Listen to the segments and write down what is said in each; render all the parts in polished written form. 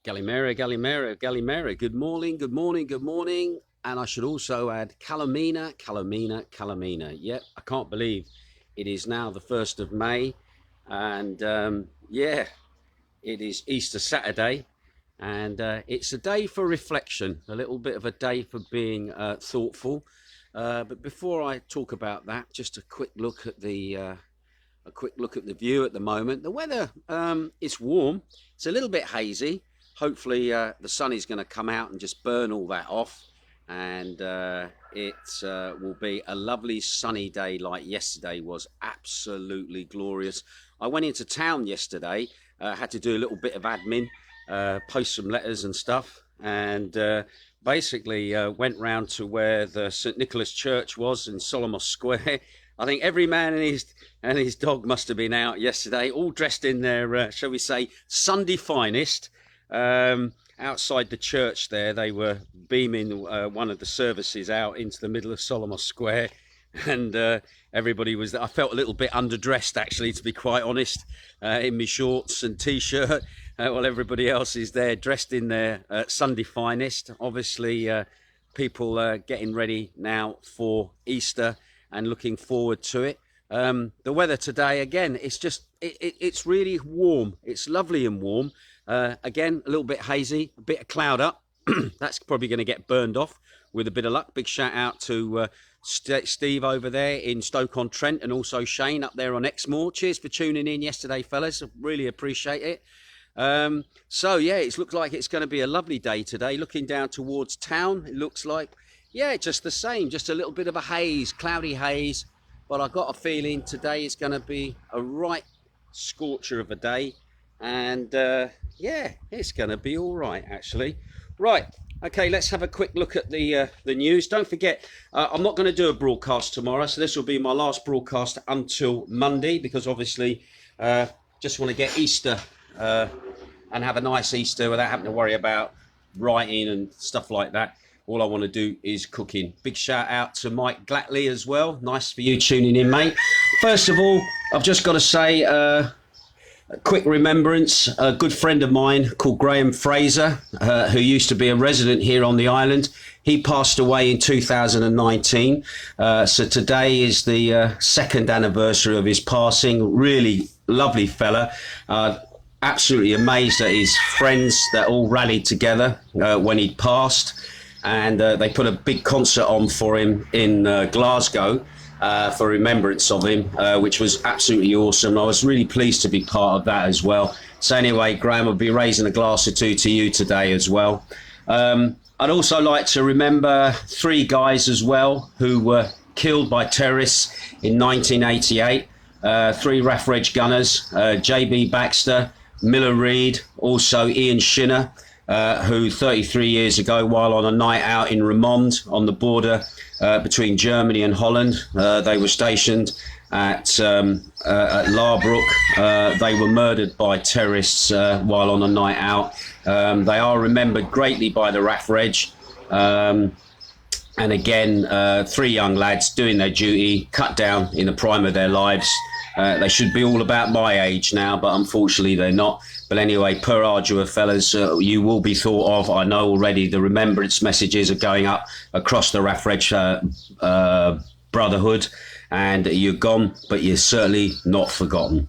Galimera, Galimera, Galimera. Good morning, good morning, good morning. And I should also add Calamina, Calamina, Calamina. Yep, I can't believe it is now the 1st of May. And yeah, it is Easter Saturday. And it's a day for reflection, a little bit of a day for being thoughtful. But before I talk about that, just a quick look at the view at the moment. The weather is warm. It's a little bit hazy. Hopefully the sun is going to come out and just burn all that off, and it will be a lovely sunny day like yesterday was. Absolutely glorious. I went into town yesterday, had to do a little bit of admin, post some letters and stuff, and basically went round to where the St Nicholas Church was in Solomon Square. I think every man and his dog must have been out yesterday, all dressed in their, shall we say, Sunday finest. Outside the church there, they were beaming one of the services out into the middle of Solomon Square, and everybody was there. I felt a little bit underdressed, actually, to be quite honest, in my shorts and t-shirt, while everybody else is there dressed in their Sunday finest. Obviously, people getting ready now for Easter and looking forward to it. The weather today, again, it's really warm. It's lovely and warm. Again, a little bit hazy, a bit of cloud up. That's probably going to get burned off with a bit of luck. Big shout out to Steve over there in Stoke-on-Trent, and also Shane up there on Exmoor. Cheers for tuning in yesterday, fellas. Really appreciate it. So yeah, it looks like it's going to be a lovely day today. Looking down towards town, it looks like, yeah, just the same, just a little bit of a haze, cloudy haze. But I've got a feeling today is going to be a right scorcher of a day. And yeah, it's going to be all right, actually. Right, okay, let's have a quick look at the news. Don't forget, I'm not going to do a broadcast tomorrow, so this will be my last broadcast until Monday, because obviously just want to get Easter and have a nice Easter without having to worry about writing and stuff like that. All I want to do is cooking. Big shout out to Mike Glatley as well. Nice for you tuning in, mate. First of all, I've just got to say a quick remembrance. A good friend of mine called Graham Fraser, who used to be a resident here on the island. He passed away in 2019. So today is the second anniversary of his passing. Really lovely fella. Absolutely amazed at his friends that all rallied together when he passed. And they put a big concert on for him in Glasgow for remembrance of him, which was absolutely awesome. I was really pleased to be part of that as well. So anyway, Graham, I'll be raising a glass or two to you today as well. I'd also like to remember three guys as well who were killed by terrorists in 1988. Three RAF Reg gunners, JB Baxter, Miller Reed, also Ian Shinner, who 33 years ago, while on a night out in Remond on the border between Germany and Holland, they were stationed at Larbrook. They were murdered by terrorists while on a night out. They are remembered greatly by the RAF Reg. And again, three young lads doing their duty, cut down in the prime of their lives. They should be all about my age now, but unfortunately they're not. But anyway, per ardua, fellas, you will be thought of. I know already the remembrance messages are going up across the RAF Reg Brotherhood, and you're gone, but you're certainly not forgotten.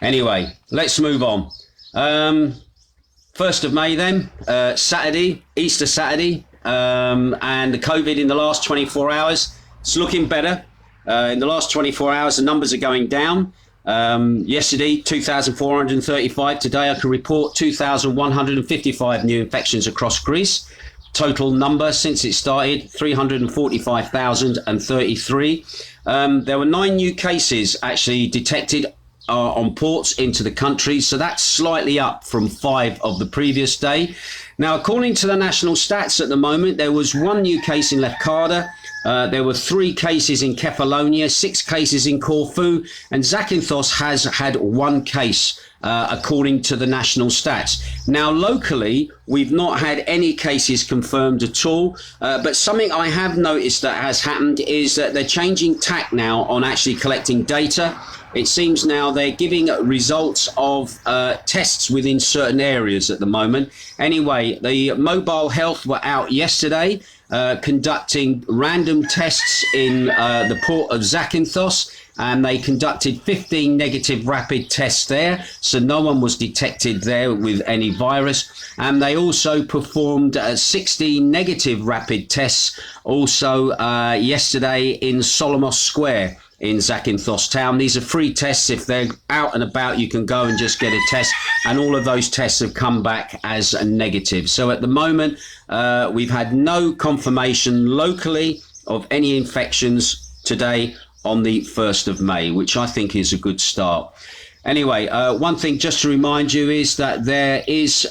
Anyway, let's move on. 1st of May then, Saturday, Easter Saturday, and the COVID in the last 24 hours, it's looking better. In the last 24 hours, the numbers are going down. Yesterday, 2,435. Today, I can report 2,155 new infections across Greece. Total number since it started, 345,033. There were 9 new cases actually detected on ports into the country, so that's slightly up from 5 of the previous day. Now, according to the national stats at the moment, there was 1 new case in Macardo. There were 3 cases in Kefalonia, 6 cases in Corfu, and Zakynthos has had 1 case according to the national stats. Now, locally, we've not had any cases confirmed at all, but something I have noticed that has happened is that they're changing tack now on actually collecting data. It seems now they're giving results of tests within certain areas at the moment. Anyway, the mobile health were out yesterday conducting random tests in the port of Zakynthos, and they conducted 15 negative rapid tests there, so no one was detected there with any virus. And they also performed 16 negative rapid tests also yesterday in Solomos Square in Zakynthos town. These are free tests. If they're out and about, you can go and just get a test, and all of those tests have come back as a negative. So at the moment, we've had no confirmation locally of any infections today on the 1st of May, which I think is a good start. Anyway, one thing just to remind you is that there is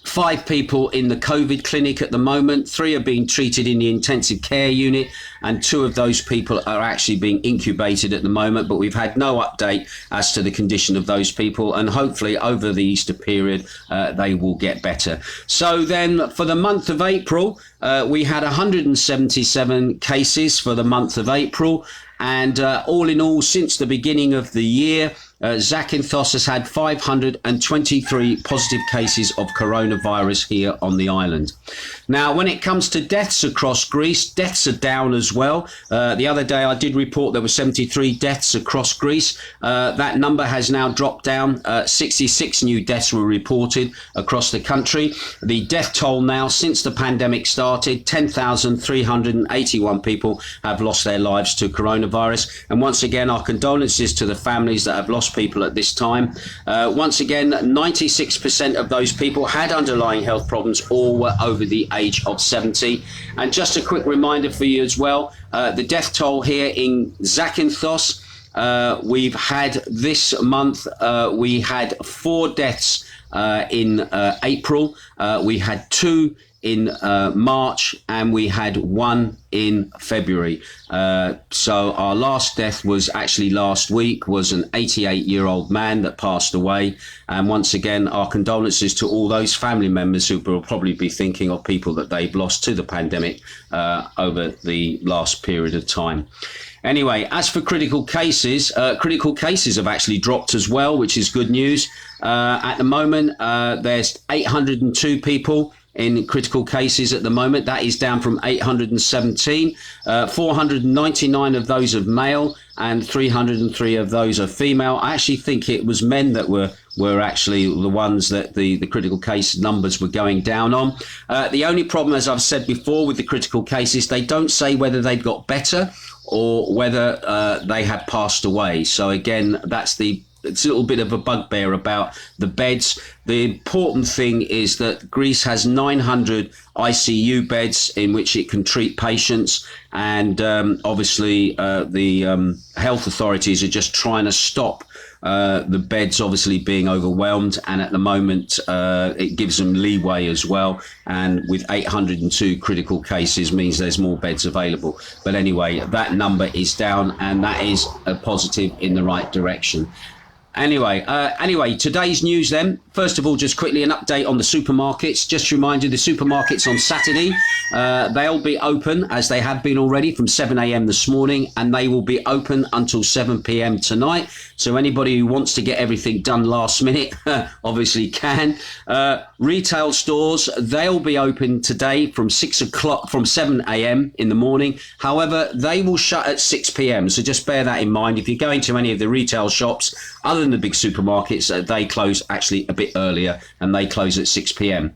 5 people in the COVID clinic at the moment. 3 are being treated in the intensive care unit, and 2 of those people are actually being incubated at the moment, but we've had no update as to the condition of those people, and hopefully over the Easter period they will get better. So then for the month of April, we had 177 cases for the month of April, and all in all, since the beginning of the year, Zakynthos has had 523 positive cases of coronavirus here on the island. Now, when it comes to deaths across Greece, deaths are down as well. The other day I did report there were 73 deaths across Greece. That number has now dropped down. 66 new deaths were reported across the country. The death toll now since the pandemic started, 10,381 people have lost their lives to coronavirus. And once again, our condolences to the families that have lost people at this time. Once again, 96% of those people had underlying health problems or were over the age of 70. And just a quick reminder for you as well, the death toll here in Zakynthos, we've had this month, we had 4 deaths in April, we had 2 in March, and we had 1 in February. So our last death was actually last week, was an 88-year-old man that passed away. And once again, our condolences to all those family members who will probably be thinking of people that they've lost to the pandemic over the last period of time. Anyway, as for critical cases have actually dropped as well, which is good news. At the moment, there's 802 people in critical cases at the moment. That is down from 817. 499 of those are male and 303 of those are female. I actually think it was men that were actually the ones that the critical case numbers were going down on. The only problem, as I've said before, with the critical cases, they don't say whether they've got better or whether they have passed away. So again, it's a little bit of a bugbear about the beds. The important thing is that Greece has 900 ICU beds in which it can treat patients, and obviously the health authorities are just trying to stop the beds obviously being overwhelmed, and at the moment it gives them leeway as well, and with 802 critical cases means there's more beds available. But anyway, that number is down, and that is a positive in the right direction. Anyway, today's news then. First of all, just quickly an update on the supermarkets. Just to remind you, the supermarkets on Saturday, they'll be open, as they have been already, from 7 a.m. this morning, and they will be open until 7 p.m. tonight. So anybody who wants to get everything done last minute, obviously can. Retail stores, they'll be open today from 7 a.m. in the morning. However, they will shut at 6 p.m. So just bear that in mind. If you're going to any of the retail shops, other than the big supermarkets, they close actually a bit earlier, and they close at 6 p.m.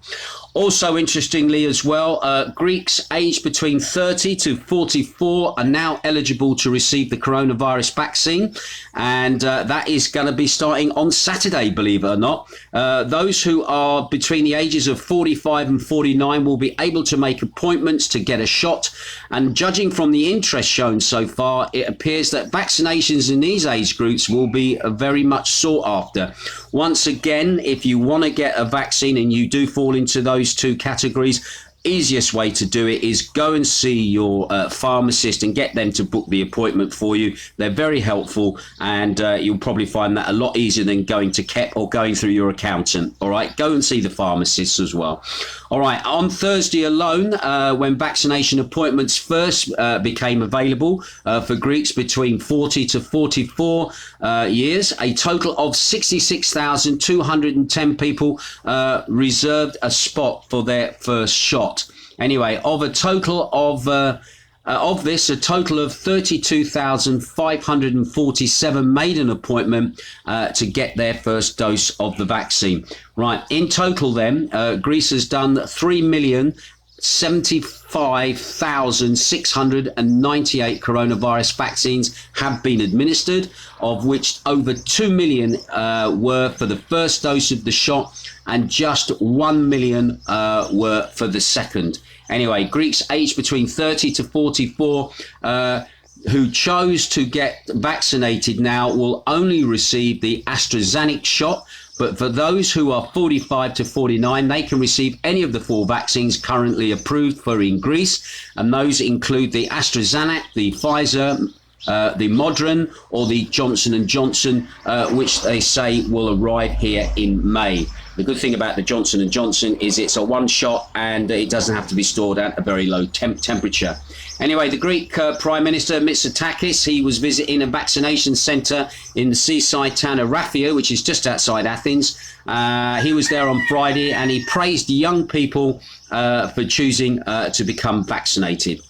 Also, interestingly as well, Greeks aged between 30 to 44 are now eligible to receive the coronavirus vaccine, and that is going to be starting on Saturday, believe it or not. Those who are between the ages of 45 and 49 will be able to make appointments to get a shot, and judging from the interest shown so far, it appears that vaccinations in these age groups will be very much sought after. Once again, if you want to get a vaccine and you do fall into those 2 categories, easiest way to do it is go and see your pharmacist and get them to book the appointment for you. They're very helpful, and you'll probably find that a lot easier than going to KEP or going through your accountant. All right, go and see the pharmacist as well. All right, on Thursday alone, when vaccination appointments first became available for Greeks between 40 to 44 years, a total of 66,210 people reserved a spot for their first shot. Anyway, of a total of this, a total of 32,547 made an appointment to get their first dose of the vaccine. Right, in total then, Greece has done 3,075,698 coronavirus vaccines have been administered, of which over 2 million were for the first dose of the shot, and just 1 million were for the second. Anyway, Greeks aged between 30 to 44 who chose to get vaccinated now will only receive the AstraZeneca shot. But for those who are 45 to 49, they can receive any of the 4 vaccines currently approved for in Greece. And those include the AstraZeneca, the Pfizer, the Moderna, or the Johnson & Johnson, which they say will arrive here in May. The good thing about the Johnson & Johnson is it's a one shot and it doesn't have to be stored at a very low temperature. Anyway, the Greek Prime Minister Mitsotakis, he was visiting a vaccination centre in the seaside town of Raphia, which is just outside Athens. He was there on Friday and he praised young people for choosing to become vaccinated.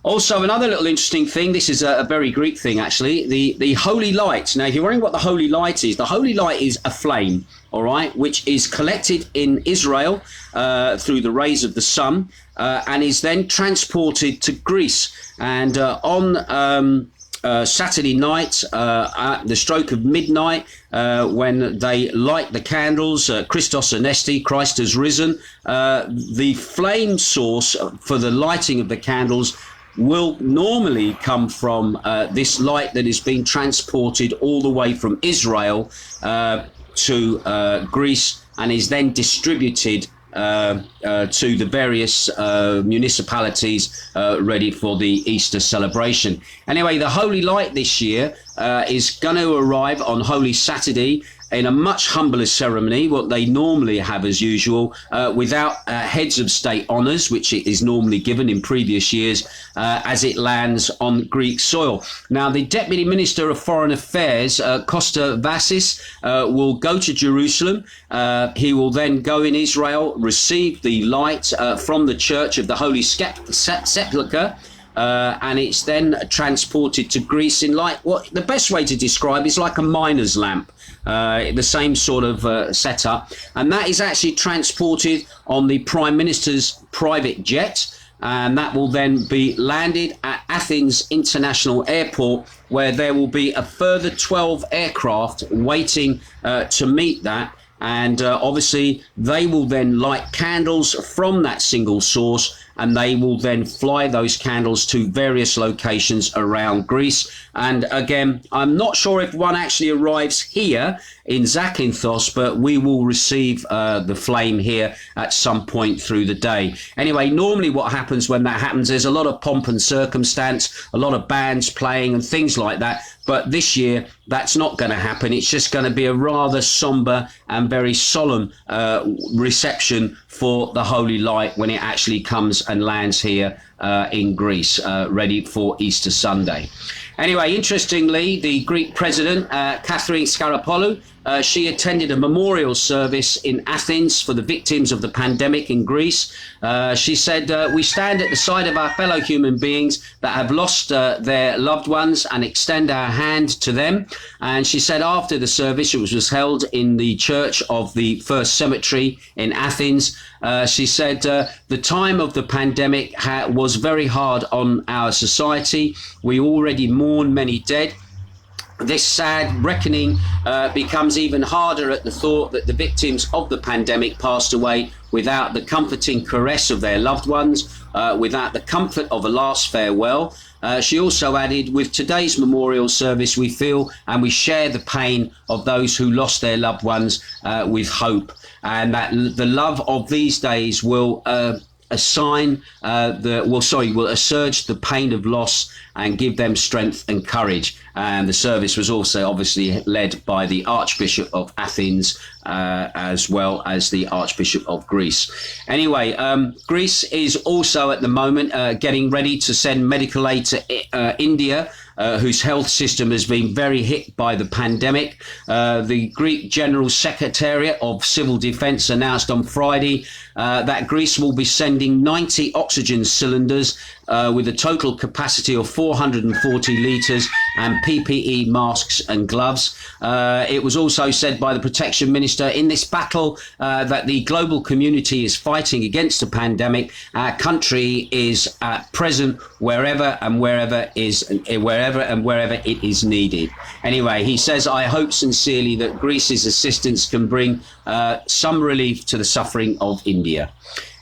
Also, another little interesting thing, this is a very Greek thing actually, the holy light. Now, if you're wondering what the holy light is, the holy light is a flame, all right, which is collected in Israel through the rays of the sun and is then transported to Greece. And on Saturday night, at the stroke of midnight, when they light the candles, Christos Anesti, Christ has risen, the flame source for the lighting of the candles will normally come from this light that is being transported all the way from Israel to Greece and is then distributed to the various municipalities ready for the Easter celebration. Anyway, the Holy Light this year is going to arrive on Holy Saturday in a much humbler ceremony, what they normally have as usual, without heads of state honours, which it is normally given in previous years, as it lands on Greek soil. Now, the Deputy Minister of Foreign Affairs, Costa Vassis, will go to Jerusalem. He will then go in Israel, receive the light from the Church of the Holy Sepulchre, and it's then transported to Greece in like what the best way to describe is like a miner's lamp. The same sort of setup, and that is actually transported on the Prime Minister's private jet, and that will then be landed at Athens International Airport, where there will be a further 12 aircraft waiting to meet that. And obviously they will then light candles from that single source, and they will then fly those candles to various locations around Greece. And again, I'm not sure if one actually arrives here in Zakynthos, but we will receive the flame here at some point through the day. Anyway, normally what happens when that happens, there's a lot of pomp and circumstance, a lot of bands playing and things like that. But this year, that's not going to happen. It's just going to be a rather somber and very solemn reception for the Holy Light when it actually comes and lands here in Greece, ready for Easter Sunday. Anyway, interestingly, the Greek president, Catherine Skarapoulou, she attended a memorial service in Athens for the victims of the pandemic in Greece. She said, we stand at the side of our fellow human beings that have lost their loved ones and extend our hand to them. And she said after the service, which was held in the church of the First Cemetery in Athens, she said the time of the pandemic was very hard on our society. We already mourn many dead. This sad reckoning becomes even harder at the thought that the victims of the pandemic passed away without the comforting caress of their loved ones, without the comfort of a last farewell. She also added, with today's memorial service, we feel and we share the pain of those who lost their loved ones with hope, and that the love of these days will will assuage the pain of loss and give them strength and courage. And the service was also obviously led by the Archbishop of Athens, as well as the Archbishop of Greece. Anyway, Greece is also at the moment getting ready to send medical aid to India, whose health system has been very hit by the pandemic. The Greek General Secretariat of Civil Defence announced on Friday that Greece will be sending 90 oxygen cylinders with a total capacity of 440 litres and PPE masks and gloves. It was also said by the Protection Minister, in this battle that the global community is fighting against the pandemic, our country is at present wherever it is needed. Anyway, he says, I hope sincerely that Greece's assistance can bring some relief to the suffering of India.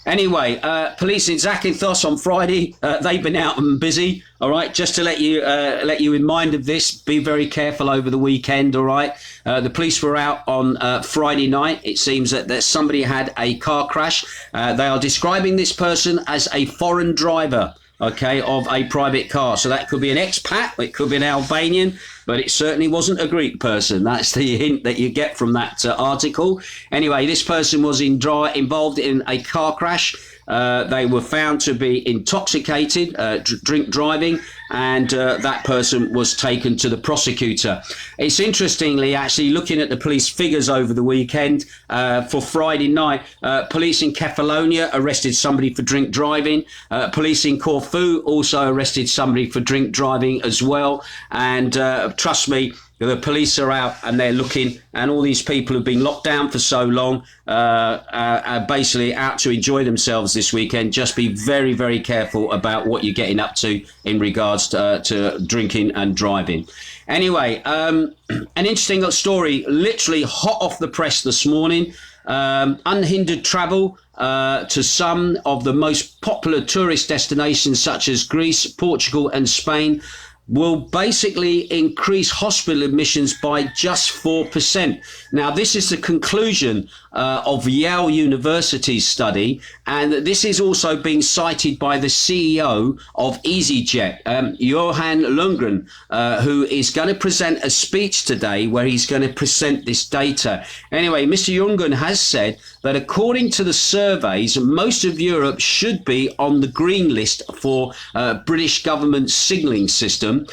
Anyway, police in Zakynthos on Friday, they've been out and busy. All right, just to let you in mind of this, be very careful over the weekend. All right, the police were out on Friday night. It seems that somebody had a car crash. They are describing this person as a foreign driver, okay, of a private car. So that could be an expat, it could be an Albanian, but it certainly wasn't a Greek person. That's the hint that you get from that article. Anyway, this person was involved in a car crash. They were found to be intoxicated, drink driving, and that person was taken to the prosecutor. It's interestingly, actually, looking at the police figures over the weekend for Friday night, police in Kefalonia arrested somebody for drink driving. Police in Corfu also arrested somebody for drink driving as well. And trust me, the police are out and they're looking, and all these people have been locked down for so long, are basically out to enjoy themselves this weekend. Just be very, very careful about what you're getting up to in regards to drinking and driving. Anyway, an interesting story, literally hot off the press this morning. Unhindered travel to some of the most popular tourist destinations such as Greece, Portugal and Spain will basically increase hospital admissions by just 4%. Now, this is the conclusion of Yale University's study, and this is also being cited by the CEO of EasyJet, Johan Lundgren, who is going to present a speech today where he's going to present this data. Anyway, Mr. Lundgren has said that according to the surveys, most of Europe should be on the green list for British government signalling system,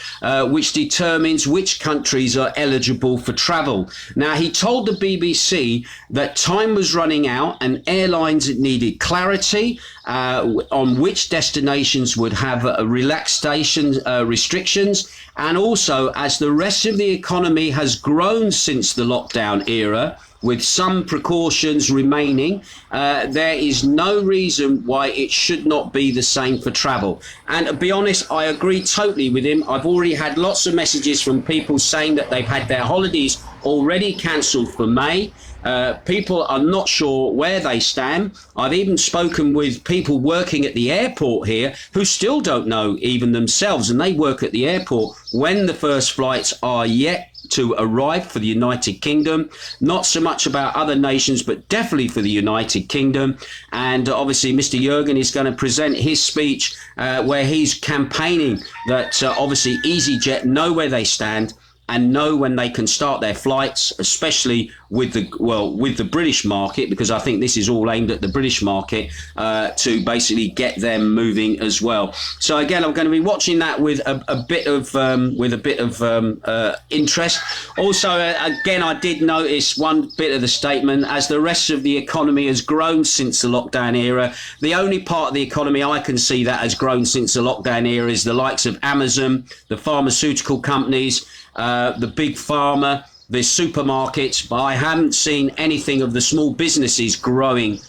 which determines which countries are eligible for travel. Now, he told the BBC that time was running out and airlines needed clarity on which destinations would have relaxation restrictions. And also, as the rest of the economy has grown since the lockdown era, with some precautions remaining, there is no reason why it should not be the same for travel. And to be honest, I agree totally with him. I've already had lots of messages from people saying that they've had their holidays already cancelled for May. People are not sure where they stand. I've even spoken with people working at the airport here who still don't know even themselves, and they work at the airport, when the first flights are yet to arrive for the United Kingdom. Not so much about other nations, but definitely for the United Kingdom. And obviously Mr. Jürgen is going to present his speech where he's campaigning that obviously EasyJet know where they stand and know when they can start their flights, especially with the British market, because I think this is all aimed at the British market, to basically get them moving as well. So again, I'm going to be watching that with a bit of interest. Also, again, I did notice one bit of the statement: as the rest of the economy has grown since the lockdown era, the only part of the economy I can see that has grown since the lockdown era is the likes of Amazon, the pharmaceutical companies, the big pharma, the supermarkets, but I haven't seen anything of the small businesses growing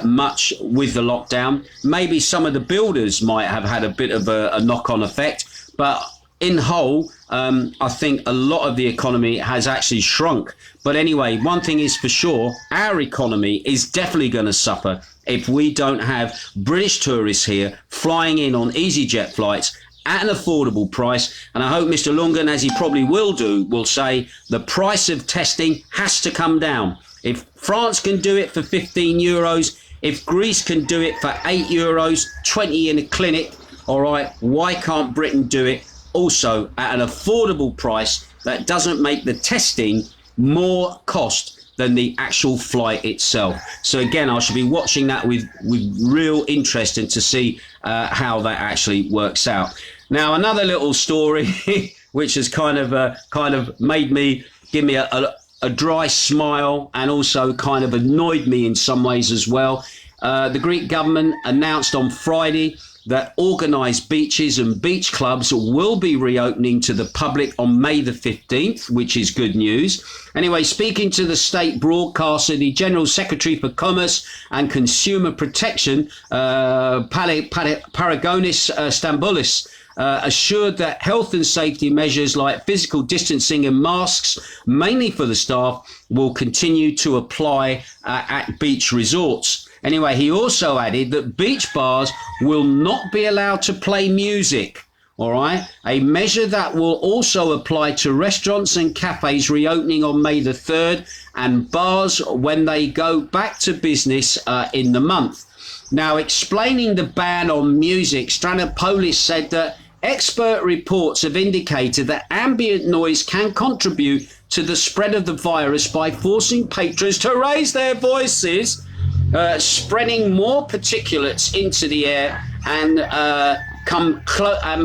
much with the lockdown. Maybe some of the builders might have had a bit of a knock-on effect, but in whole, I think a lot of the economy has actually shrunk. But anyway, one thing is for sure, our economy is definitely going to suffer if we don't have British tourists here flying in on EasyJet flights at an affordable price. And I hope Mr. Lundgren, as he probably will do, will say the price of testing has to come down. If France can do it for €15, If Greece can do it for €8, 20 in a clinic, all right, why can't Britain do it also at an affordable price that doesn't make the testing more cost than the actual flight itself? So again, I should be watching that with real interest and to see how that actually works out. Now, another little story which has kind of made me give me a dry smile and also kind of annoyed me in some ways as well. The Greek government announced on Friday that organised beaches and beach clubs will be reopening to the public on May the 15th, which is good news. Anyway, speaking to the state broadcaster, the General Secretary for Commerce and Consumer Protection, Paragonis Stamboulis, assured that health and safety measures like physical distancing and masks, mainly for the staff, will continue to apply at beach resorts. Anyway, he also added that beach bars will not be allowed to play music, all right? A measure that will also apply to restaurants and cafes reopening on May the 3rd and bars when they go back to business in the month. Now, explaining the ban on music, Stranopoulos said that expert reports have indicated that ambient noise can contribute to the spread of the virus by forcing patrons to raise their voices, spreading more particulates into the air, and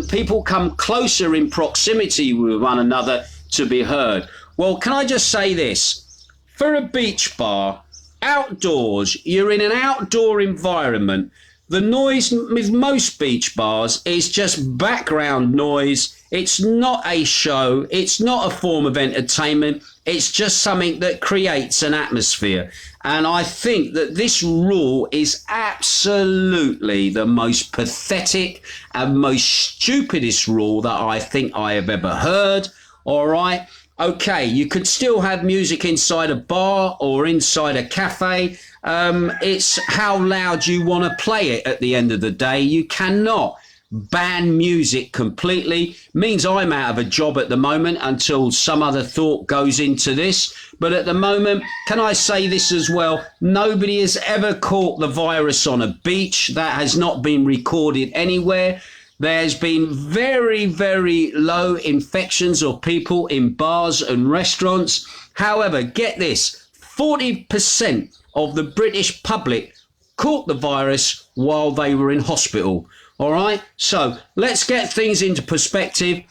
people come closer in proximity with one another to be heard. Well, can I just say this? For a beach bar, outdoors, you're in an outdoor environment. The noise with most beach bars is just background noise. It's not a show. It's not a form of entertainment. It's just something that creates an atmosphere. And I think that this rule is absolutely the most pathetic and most stupidest rule that I think I have ever heard. All right. Okay, you could still have music inside a bar or inside a cafe. It's how loud you want to play it at the end of the day. You cannot ban music completely. Means I'm out of a job at the moment until some other thought goes into this. But at the moment, can I say this as well? Nobody has ever caught the virus on a beach. That has not been recorded anywhere. There's been very, very low infections of people in bars and restaurants. However, get this, 40% of the British public caught the virus while they were in hospital. All right, so let's get things into perspective.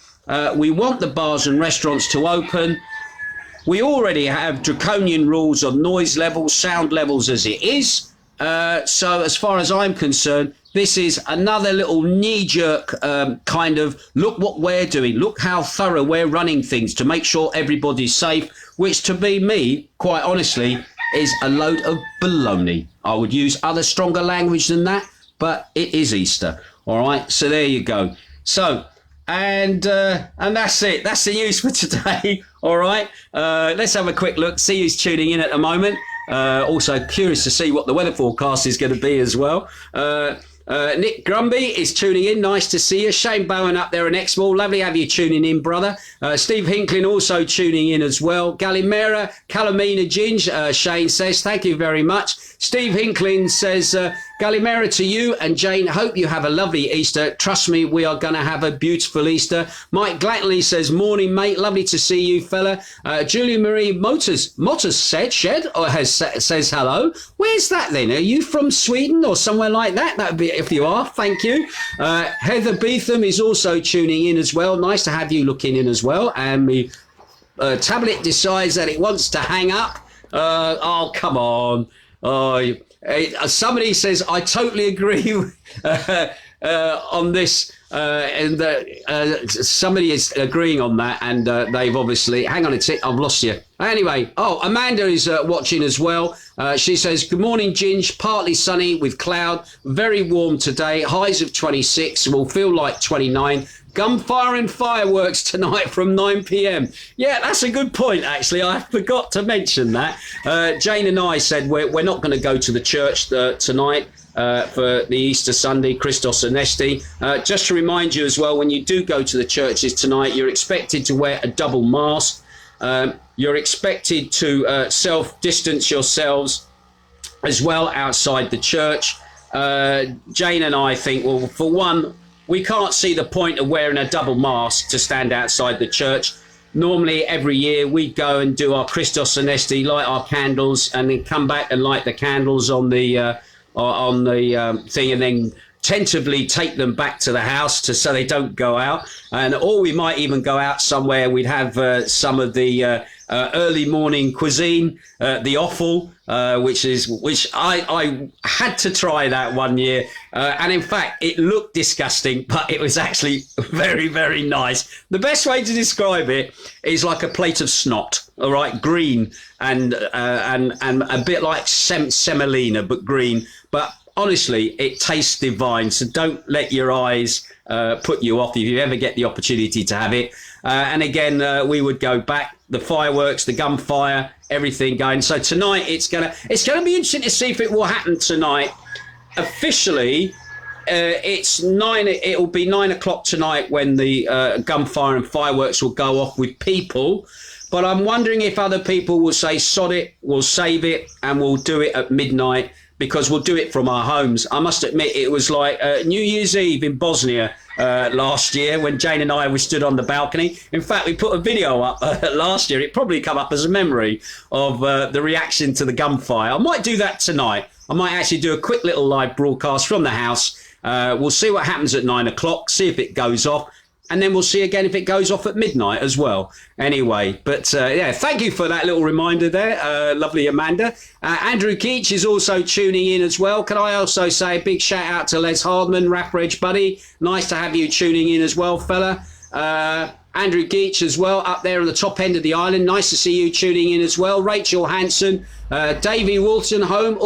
We want the bars and restaurants to open. We already have draconian rules on noise levels, sound levels as it is. So as far as I'm concerned, this is another little knee-jerk kind of, look what we're doing, look how thorough we're running things to make sure everybody's safe, which to be me, quite honestly, is a load of baloney. I would use other stronger language than that, but it is Easter. All right, so there you go. So, and that's it. That's the news for today. All right, let's have a quick look, see who's tuning in at the moment. Also curious to see what the weather forecast is going to be as well. Nick Grumby is tuning in. Nice to see you. Shane Bowen up there in Exmoor. Lovely to have you tuning in, brother. Steve Hinklin also tuning in as well. Galimera, Calamina Ginge, Shane says, thank you very much. Steve Hinklin says, Galimera to you and Jane. Hope you have a lovely Easter. Trust me, we are going to have a beautiful Easter. Mike Glattenley says, morning, mate. Lovely to see you, fella. Julie Marie Motors said, says hello. Where's that then? Are you from Sweden or somewhere like that? That would be, if you are, thank you. Heather Beetham is also tuning in as well. Nice to have you looking in as well. And the tablet decides that it wants to hang up. Oh, come on. Oh, somebody says, I totally agree on this. And somebody is agreeing on that. And they've obviously, hang on a tick, I've lost you. Anyway, Amanda is watching as well. She says, good morning, Ginge. Partly sunny with cloud. Very warm today. Highs of 26. Will feel like 29. Gunfire and fireworks tonight from 9 p.m. Yeah, that's a good point, actually. I forgot to mention that. Jane and I said we're not going to go to the church tonight for the Easter Sunday, Christos Anesti. Just to remind you as well, when you do go to the churches tonight, you're expected to wear a double mask. You're expected to self-distance yourselves. as well outside the church. Jane and I think, well, for one, we can't see the point of wearing a double mask to stand outside the church. Normally, every year, we go and do our Christos Anesti, light our candles, and then come back and light the candles on the thing, and then tentatively take them back to the house so they don't go out. Or we might even go out somewhere. We'd have some of the early morning cuisine, the offal, which I had to try that one year. And in fact, it looked disgusting, but it was actually very, very nice. The best way to describe it is like a plate of snot, all right, green and a bit like semolina, but green. But honestly, it tastes divine. So don't let your eyes put you off if you ever get the opportunity to have it. And again, we would go back, the fireworks, the gunfire, everything going. So tonight, it's gonna be interesting to see if it will happen tonight. Officially, it's 9. It will be 9 o'clock tonight when the gunfire and fireworks will go off with people. But I'm wondering if other people will say, sod it, we'll save it, and we'll do it at midnight, because we'll do it from our homes. I must admit, it was like New Year's Eve in Bosnia last year when Jane and I stood on the balcony. In fact, we put a video up last year. It probably come up as a memory of the reaction to the gunfire. I might do that tonight. I might actually do a quick little live broadcast from the house. We'll see what happens at 9 o'clock, see if it goes off. And then we'll see again if it goes off at midnight as well. Anyway, but yeah, thank you for that little reminder there. Lovely Amanda. Andrew Keach is also tuning in as well. Can I also say a big shout out to Les Hardman, Rapper Edge Buddy. Nice to have you tuning in as well, fella. Andrew Geach as well, up there on the top end of the island. Nice to see you tuning in as well. Rachel Hanson, Debbie Wolfen Home,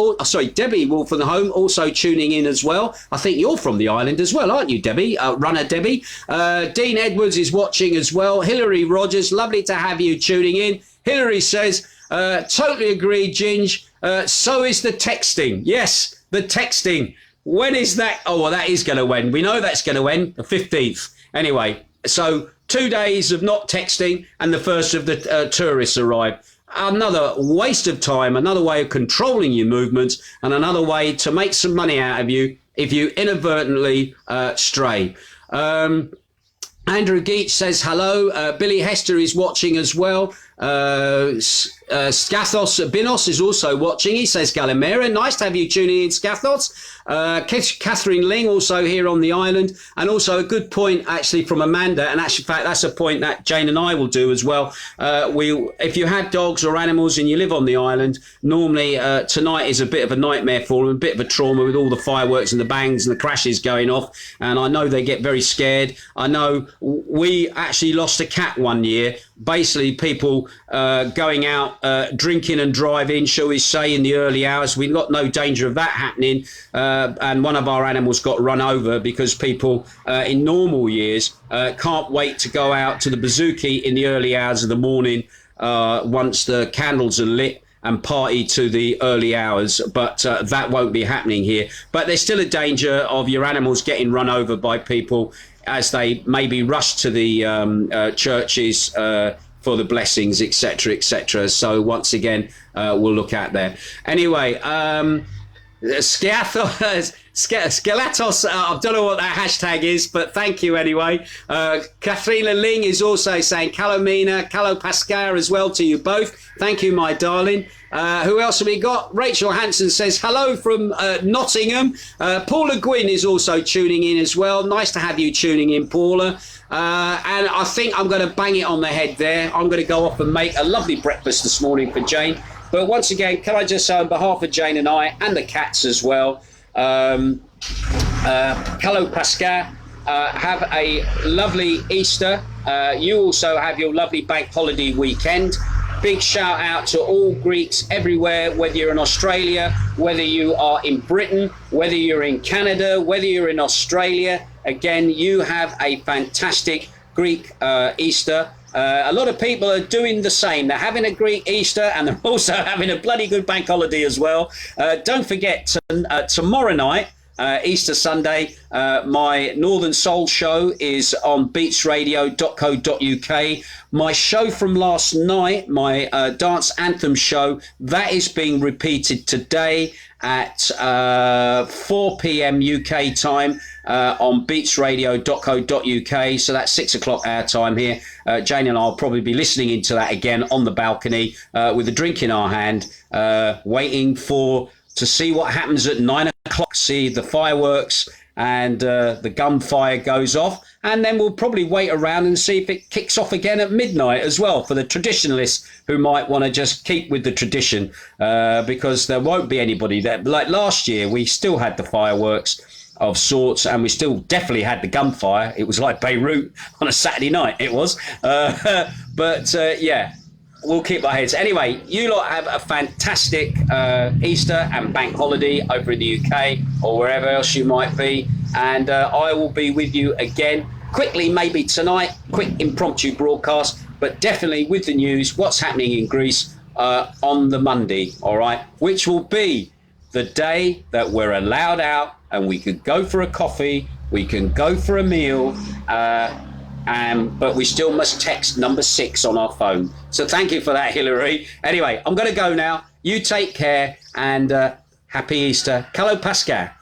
also tuning in as well. I think you're from the island as well, aren't you, Debbie? Runner Debbie. Dean Edwards is watching as well. Hillary Rogers, lovely to have you tuning in. Hillary says, totally agree, Ginge. So is the texting. Yes, the texting. When is that? Oh, well, that is going to end. We know that's going to end the 15th. Anyway, so 2 days of not texting and the first of the tourists arrive. Another waste of time, another way of controlling your movements, and another way to make some money out of you if you inadvertently stray. Andrew Geach says hello. Billy Hester is watching as well. Skathos Binos is also watching. He says Galimera. Nice to have you tuning in, Skathos. Catherine Ling also here on the island. And also a good point actually from Amanda. And actually, in fact, that's a point that Jane and I will do as well. If you have dogs or animals and you live on the island, normally tonight is a bit of a nightmare for them, a bit of a trauma with all the fireworks and the bangs and the crashes going off. And I know they get very scared. I know we actually lost a cat one year. Basically, people going out drinking and driving, shall we say, in the early hours. We've got no danger of that happening. And one of our animals got run over because people in normal years can't wait to go out to the bouzouki in the early hours of the morning once the candles are lit and party to the early hours. But that won't be happening here. But there's still a danger of your animals getting run over by people as they maybe rush to the churches for the blessings, etc., etc. So once again, we'll look at there. Anyway, Skelatos, I don't know what that hashtag is, but thank you anyway. Katharina Ling is also saying Kalomina, Kalo Pascal as well to you both. Thank you, my darling. Who else have we got? Rachel Hanson says hello from Nottingham. Paula Gwynn is also tuning in as well. Nice to have you tuning in, Paula. And I think I'm going to bang it on the head there. I'm going to go off and make a lovely breakfast this morning for Jane. But once again, can I just say on behalf of Jane and I and the cats as well, hello Pascal, have a lovely Easter. You also have your lovely bank holiday weekend. Big shout out to all Greeks everywhere, whether you're in Australia, whether you are in Britain, whether you're in Canada, whether you're in Australia. Again, you have a fantastic Greek Easter. A lot of people are doing the same. They're having a Greek Easter and they're also having a bloody good bank holiday as well. Don't forget, tomorrow night, Easter Sunday, my Northern Soul show is on beatsradio.co.uk. My show from last night, my dance anthem show, that is being repeated today. at 4 p.m. UK time on beatsradio.co.uk. So that's 6 o'clock our time here. Jane and I will probably be listening into that again on the balcony with a drink in our hand, waiting to see what happens at 9 o'clock, see the fireworks and the gunfire goes off. And then we'll probably wait around and see if it kicks off again at midnight as well for the traditionalists who might want to just keep with the tradition, because there won't be anybody there. Like last year, we still had the fireworks of sorts, and we still definitely had the gunfire. It was like Beirut on a Saturday night, it was. Yeah, we'll keep our heads. Anyway, you lot have a fantastic Easter and bank holiday over in the UK or wherever else you might be. And I will be with you again quickly, maybe tonight, quick impromptu broadcast, but definitely with the news, what's happening in Greece on the Monday, all right, which will be the day that we're allowed out and we could go for a coffee, we can go for a meal, but we still must text number 6 on our phone. So thank you for that, Hillary. Anyway, I'm going to go now. You take care and happy Easter. Καλό Πάσχα.